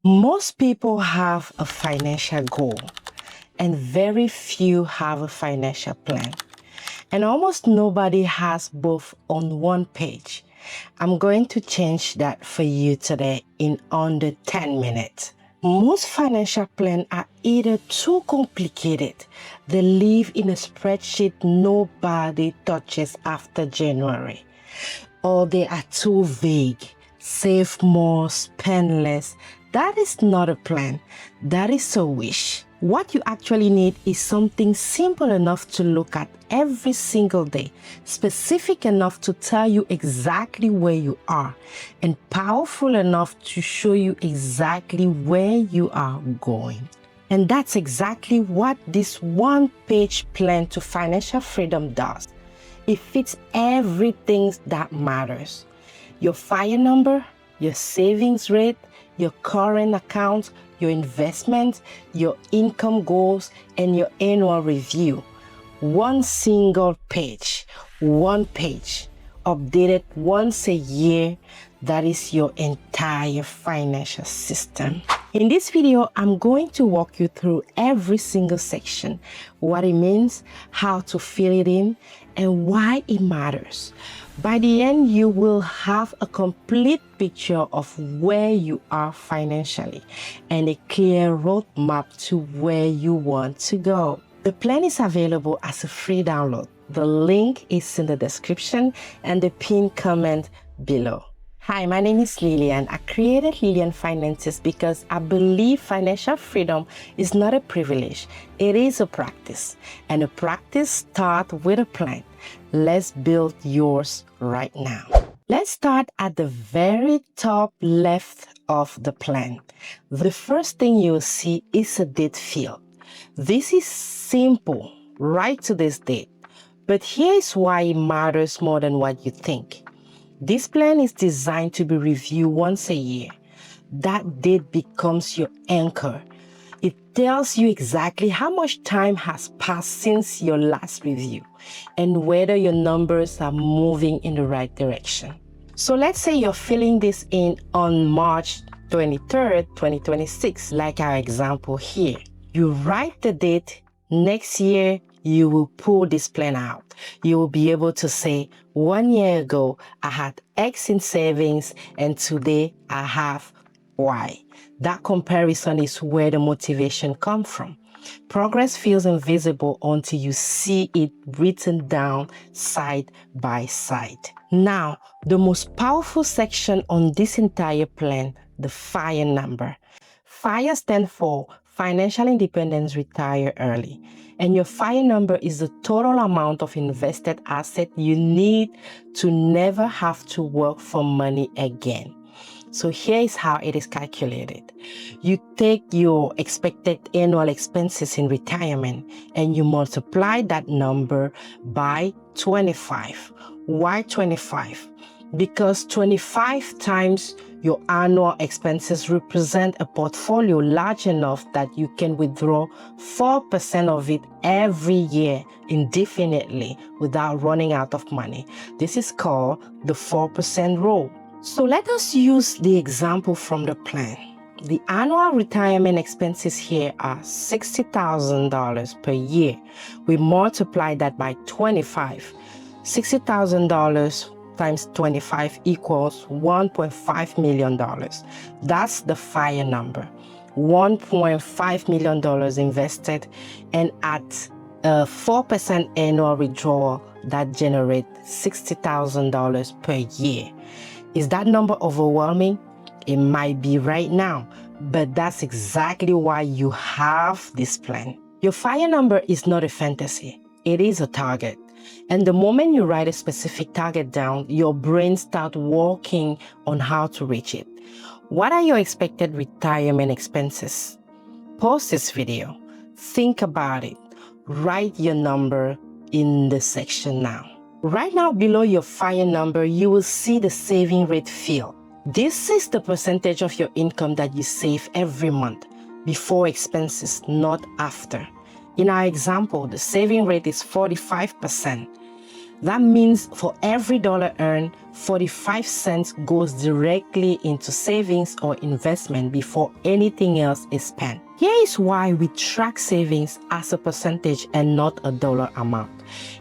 Most people have a financial goal, and very few have a financial plan. And almost nobody has both on one page. I'm going to change that for you today in under 10 minutes. Most financial plans are either too complicated, they live in a spreadsheet nobody touches after January, or they are too vague. Save more, spend less. That is not a plan. That is a wish. What you actually need is something simple enough to look at every single day, specific enough to tell you exactly where you are, and powerful enough to show you exactly where you are going. And that's exactly what this one-page plan to financial freedom does. It fits everything that matters. Your fire number, your savings rate, your current account, your investment, your income goals, and your annual review. One single page, updated once a year. That is your entire financial system. In this video, I'm going to walk you through every single section, what it means, how to fill it in, and why it matters. By the end, you will have a complete picture of where you are financially and a clear roadmap to where you want to go. The plan is available as a free download. The link is in the description and the pinned comment below. Hi, my name is Liliane. I created Liliane Finances because I believe financial freedom is not a privilege, it is a practice. And a practice starts with a plan. Let's build yours right now. Let's start at the very top left of the plan. The first thing you'll see is a date field. This is simple, right to this date. But here's why it matters more than what you think. This plan is designed to be reviewed once a year. That date becomes your anchor. It tells you exactly how much time has passed since your last review and whether your numbers are moving in the right direction. So let's say you're filling this in on March 23rd, 2026, like our example here. You write the date. Next year, you will pull this plan out. You will be able to say, 1 year ago, I had X in savings, and today I have Y. That comparison is where the motivation comes from. Progress feels invisible until you see it written down side by side. Now, the most powerful section on this entire plan, the FIRE number. FIRE stands for Financial Independence Retire Early. And your FIRE number is the total amount of invested asset you need to never have to work for money again. So here is how it is calculated. You take your expected annual expenses in retirement and you multiply that number by 25. Why 25? Because 25 times your annual expenses represent a portfolio large enough that you can withdraw 4% of it every year indefinitely without running out of money. This is called the 4% rule. So let us use the example from the plan. The annual retirement expenses here are $60,000 per year. We multiply that by 25. $60,000 times 25 equals $1.5 million. That's the FIRE number. $1.5 million invested, and at a 4% annual withdrawal, that generates $60,000 per year. Is that number overwhelming? It might be right now, but that's exactly why you have this plan. Your FIRE number is not a fantasy, it is a target. And the moment you write a specific target down, your brain starts working on how to reach it. What are your expected retirement expenses? Pause this video, think about it, write your number in the section now. Right now, below your FIRE number, you will see the saving rate field. This is the percentage of your income that you save every month, before expenses, not after. In our example, the saving rate is 45%. That means for every dollar earned, 45 cents goes directly into savings or investment before anything else is spent. Here is why we track savings as a percentage and not a dollar amount.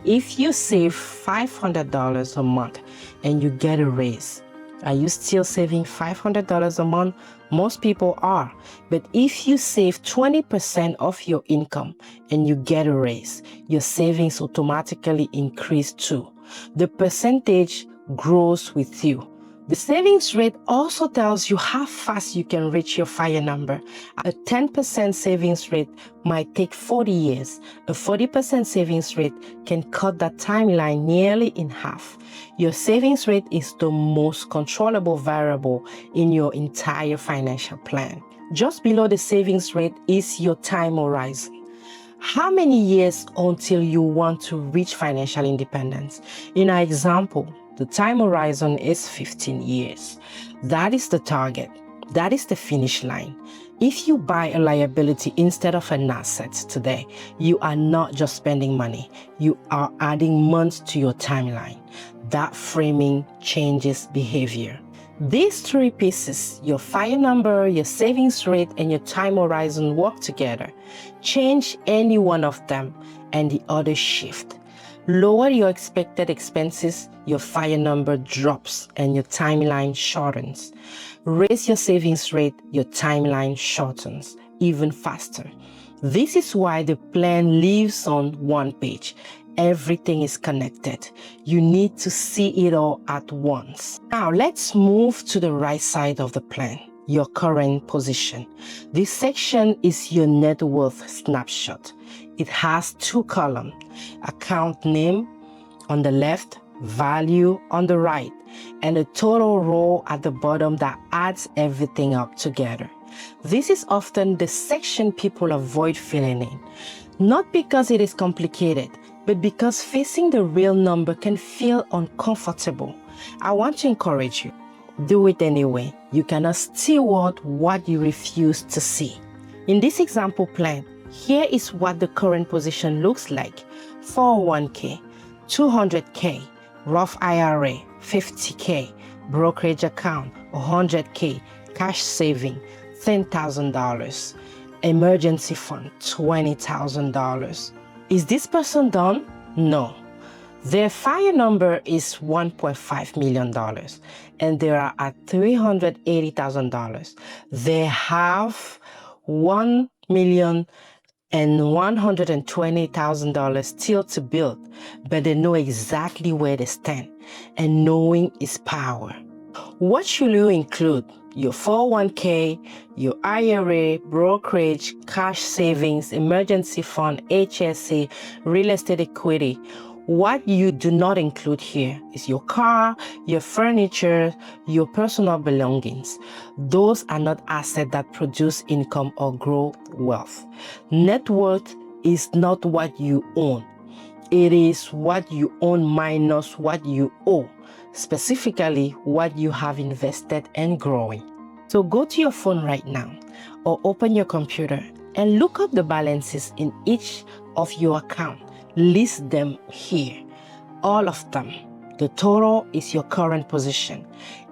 If you save $500 a month and you get a raise, are you still saving $500 a month? Most people are. But if you save 20% of your income and you get a raise, your savings automatically increase too. The percentage grows with you. The savings rate also tells you how fast you can reach your FIRE number. A 10% savings rate might take 40 years. A 40% savings rate can cut that timeline nearly in half. Your savings rate is the most controllable variable in your entire financial plan. Just below the savings rate is your time horizon. How many years until you want to reach financial independence? In our example, the time horizon is 15 years. That is the target. That is the finish line. If you buy a liability instead of an asset today, you are not just spending money. You are adding months to your timeline. That framing changes behavior. These three pieces, your FIRE number, your savings rate, and your time horizon work together. Change any one of them and the other shift. Lower your expected expenses, your FIRE number drops and your timeline shortens. Raise your savings rate, your timeline shortens even faster. This is why the plan lives on one page. Everything is connected. You need to see it all at once. Now let's move to the right side of the plan, your current position. This section is your net worth snapshot. It has two columns, account name on the left, value on the right, and a total row at the bottom that adds everything up together. This is often the section people avoid filling in, not because it is complicated, but because facing the real number can feel uncomfortable. I want to encourage you. Do it anyway. You cannot steward what you refuse to see. In this example plan, here is what the current position looks like. 401k, 200k, Roth IRA, 50k, brokerage account, 100k, cash saving, $10,000, emergency fund, $20,000. Is this person done? No. Their FIRE number is $1.5 million and they are at $380,000. They have $1,120,000 still to build, but they know exactly where they stand, and knowing is power. What should you include? Your 401k, your IRA, brokerage, cash savings, emergency fund, HSA, real estate equity. What you do not include here is your car, your furniture, your personal belongings. Those are not assets that produce income or grow wealth. Net worth is not what you own. It is what you own minus what you owe, specifically what you have invested and growing. So go to your phone right now or open your computer and look up the balances in each of your accounts. List them here, all of them. The total is your current position.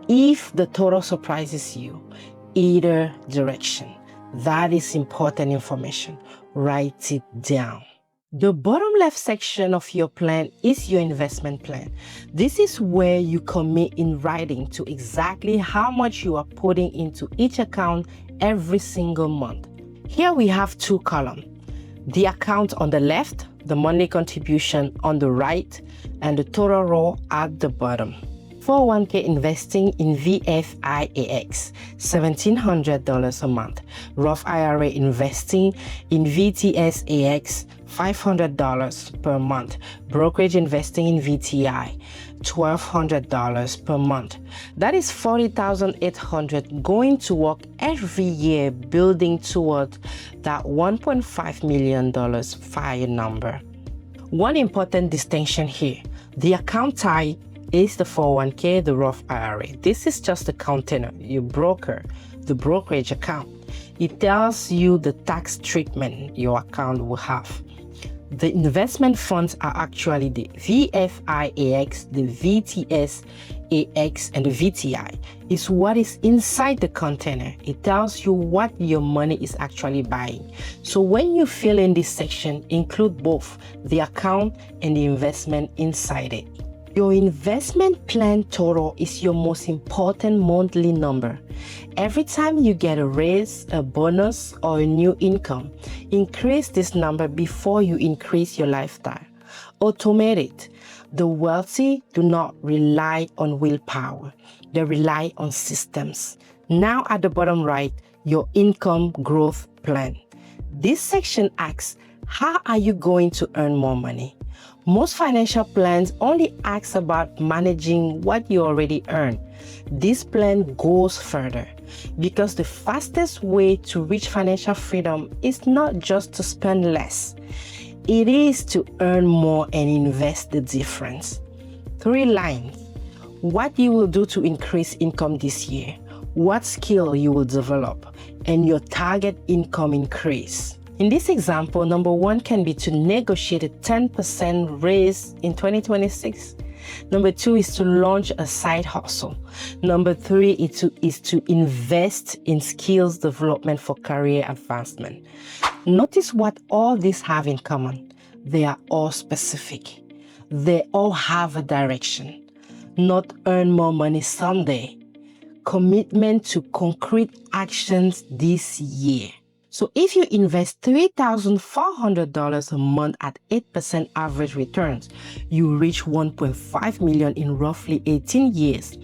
If the total surprises you, either direction, that is important information. Write it down. The bottom left section of your plan is your investment plan. This is where you commit in writing to exactly how much you are putting into each account every single month. Here we have two columns. The account on the left, the monthly contribution on the right, and the total row at the bottom. 401k investing in VFIAX, $1,700 a month. Roth IRA investing in VTSAX, $500 per month. Brokerage investing in VTI, $1,200 per month. That is $40,800 going to work every year building toward that $1.5 million FIRE number. One important distinction here, the account type is the 401k, the Roth IRA. This is just a container, your broker, the brokerage account. It tells you the tax treatment your account will have. The investment funds are actually the VFIAX, the VTSAX, and the VTI. It's what is inside the container. It tells you what your money is actually buying. So when you fill in this section, include both the account and the investment inside it. Your investment plan total is your most important monthly number. Every time you get a raise, a bonus, or a new income, increase this number before you increase your lifestyle. Automate it. The wealthy do not rely on willpower. They rely on systems. Now at the bottom right, your income growth plan. This section asks, how are you going to earn more money? Most financial plans only ask about managing what you already earn. This plan goes further because the fastest way to reach financial freedom is not just to spend less. It is to earn more and invest the difference. 3 lines. What you will do to increase income this year, what skill you will develop, and your target income increase. In this example, number 1 can be to negotiate a 10% raise in 2026. Number 2 is to launch a side hustle. Number 3 is to invest in skills development for career advancement. Notice what all these have in common. They are all specific. They all have a direction. Not earn more money someday. Commitment to concrete actions this year. So if you invest $3,400 a month at 8% average returns, you reach $1.5 million in roughly 18 years.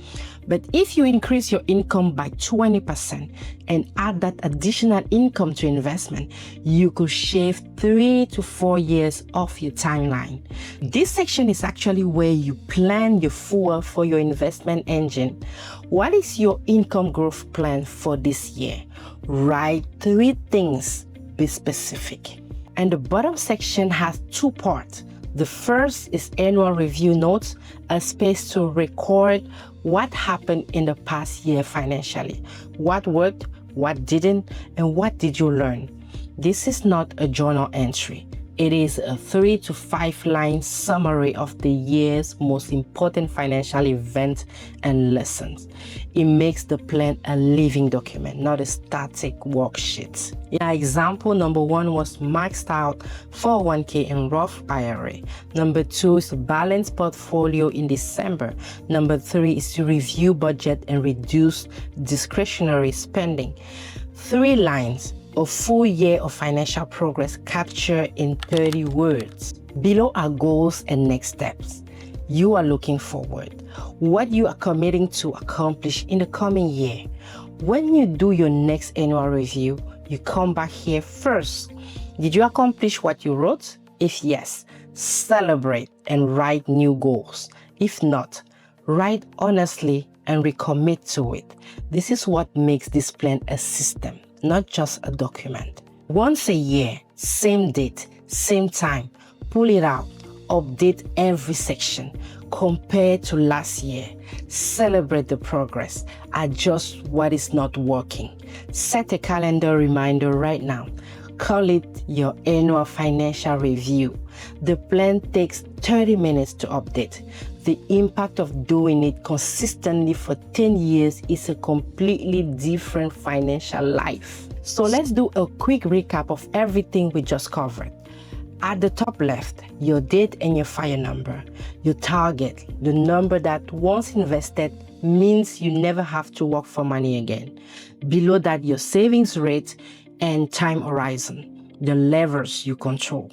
But if you increase your income by 20% and add that additional income to investment, you could shave 3 to 4 years off your timeline. This section is actually where you plan your fuel for your investment engine. What is your income growth plan for this year? Write 3 things, be specific. And the bottom section has 2 parts. The first is annual review notes, a space to record what happened in the past year financially, what worked, what didn't, and what did you learn. This is not a journal entry. It is a 3 to 5 line summary of the year's most important financial events and lessons. It makes the plan a living document, not a static worksheet. In our example, number 1 was maxed out 401k and Roth IRA. Number 2 is a balanced portfolio in December. Number 3 is to review budget and reduce discretionary spending. 3 lines. A full year of financial progress captured in 30 words. Below are goals and next steps. You are looking forward. What you are committing to accomplish in the coming year. When you do your next annual review, you come back here first. Did you accomplish what you wrote? If yes, celebrate and write new goals. If not, write honestly and recommit to it. This is what makes this plan a system, not just a document. Once a year, same date, same time, pull it out, update every section, compare to last year, celebrate the progress, adjust what is not working. Set a calendar reminder right now. Call it your annual financial review. The plan takes 30 minutes to update. The impact of doing it consistently for 10 years is a completely different financial life. So let's do a quick recap of everything we just covered. At the top left, your date and your fire number. Your target, the number that once invested means you never have to work for money again. Below that, your savings rate and time horizon, the levers you control.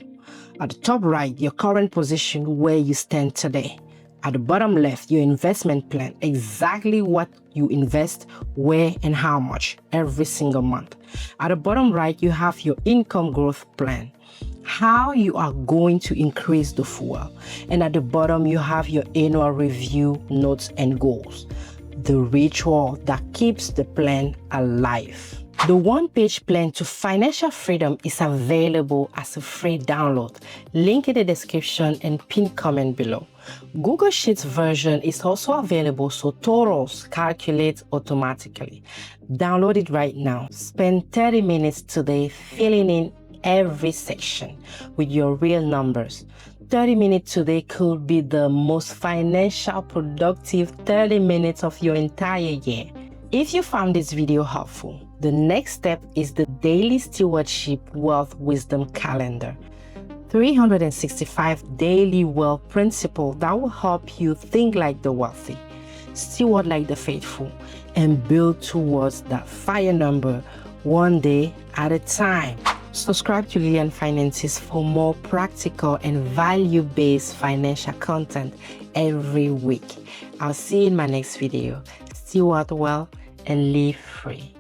At the top right, your current position, where you stand today. At the bottom left, your investment plan, exactly what you invest, where and how much every single month. At the bottom right, you have your income growth plan, how you are going to increase the fuel. And at the bottom, you have your annual review notes and goals, the ritual that keeps the plan alive. The one-page plan to financial freedom is available as a free download. Link in the description and pinned comment below. Google Sheets version is also available so totals calculate automatically. Download it right now. Spend 30 minutes today filling in every section with your real numbers. 30 minutes today could be the most financial productive 30 minutes of your entire year. If you found this video helpful, the next step is the Daily Stewardship Wealth Wisdom Calendar. 365 daily wealth principles that will help you think like the wealthy, steward like the faithful, and build towards that fire number one day at a time. Subscribe to Liliane Finances for more practical and value-based financial content every week. I'll see you in my next video. Steward well and live free.